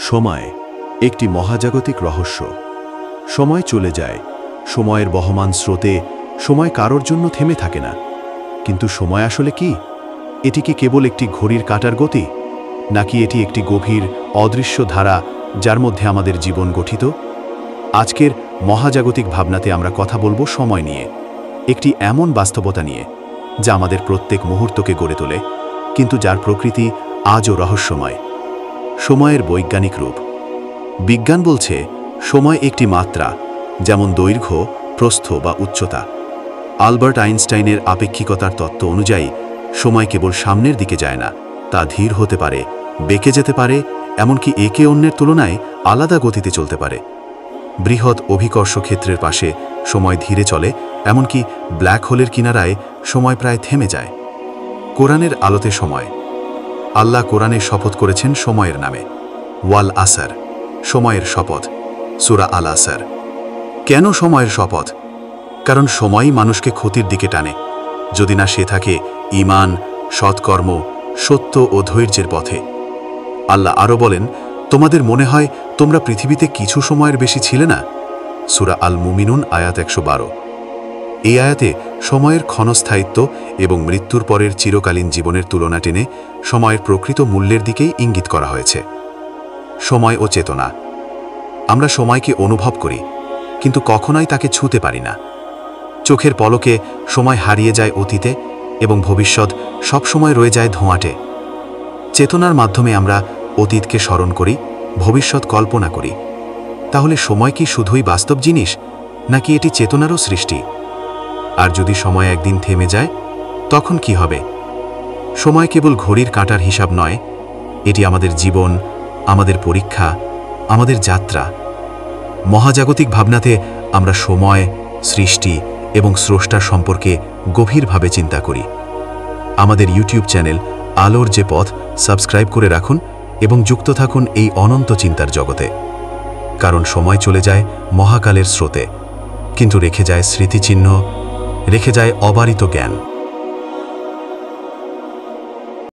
সময় একটি মহাজাগতিক রহস্য। সময় চলে যায়, সময়ের বহমান স্রোতে সময় কারোর জন্য থেমে থাকে না। কিন্তু সময় আসলে কি? এটি কি কেবল একটি ঘড়ির কাঁটার গতি, নাকি এটি একটি গভীর অদৃশ্য ধারা যার মধ্যে আমাদের জীবন গঠিত? আজকের মহাজাগতিক ভাবনাতে আমরা কথা বলবো সময় নিয়ে, একটি এমন বাস্তবতা নিয়ে যা আমাদের প্রত্যেক মুহূর্তকে গড়ে তোলে, কিন্তু যার প্রকৃতি আজও রহস্যময়। সময়ের বৈজ্ঞানিক রূপ। বিজ্ঞান বলছে সময় একটি মাত্রা, যেমন দৈর্ঘ্য, প্রস্থ বা উচ্চতা। আলবার্ট আইনস্টাইনের আপেক্ষিকতার তত্ত্ব অনুযায়ী সময় কেবল সামনের দিকে যায় না, তা ধীর হতে পারে, বেঁকে যেতে পারে, এমনকি একে অন্যের তুলনায় আলাদা গতিতে চলতে পারে। বৃহৎ অভিকর্ষ ক্ষেত্রের পাশে সময় ধীরে চলে, এমনকি ব্ল্যাক হোলের কিনারায় সময় প্রায় থেমে যায়। কোরআনের আলোতে সময়। আল্লাহ কোরআনে শপথ করেছেন সময়ের নামে, ওয়াল আসর, সময়ের শপথ, সূরা আল আসর। কেন সময়ের শপথ? কারণ সময়ই মানুষকে ক্ষতির দিকে টানে, যদি না সে থাকে ঈমান, সৎকর্ম, সত্য ও ধৈর্যের পথে। আল্লাহ আরও বলেন, তোমাদের মনে হয় তোমরা পৃথিবীতে কিছু সময়ের বেশি ছিলে না? সূরা আল মুমিনুন আয়াত 112। এই আয়াতে সময়ের ক্ষণস্থায়িত্ব এবং মৃত্যুর পরের চিরকালীন জীবনের তুলনা টেনে সময়ের প্রকৃত মূল্যের দিকেই ইঙ্গিত করা হয়েছে। সময় ও চেতনা। আমরা সময়কে অনুভব করি, কিন্তু কখনোই তাকে ছুঁতে পারি না। চোখের পলকে সময় হারিয়ে যায় অতীতে, এবং ভবিষ্যৎ সবসময় রয়ে যায় ধোঁয়াটে। চেতনার মাধ্যমে আমরা অতীতকে স্মরণ করি, ভবিষ্যৎ কল্পনা করি। তাহলে সময় কি শুধুই বাস্তব জিনিস, নাকি এটি চেতনারও সৃষ্টি? আর যদি সময় একদিন থেমে যায়, তখন কি হবে? সময় কেবল ঘড়ির কাঁটার হিসাব নয়, এটি আমাদের জীবন, আমাদের পরীক্ষা, আমাদের যাত্রা। মহাজাগতিক ভাবনাতে আমরা সময়, সৃষ্টি এবং স্রষ্টার সম্পর্কে গভীরভাবে চিন্তা করি। আমাদের ইউটিউব চ্যানেল আলোর যে পথ সাবস্ক্রাইব করে রাখুন এবং যুক্ত থাকুন এই অনন্ত চিন্তার জগতে। কারণ সময় চলে যায় মহাকালের স্রোতে, কিন্তু রেখে যায় স্মৃতিচিহ্ন, রেখে যায় অবারিত জ্ঞান।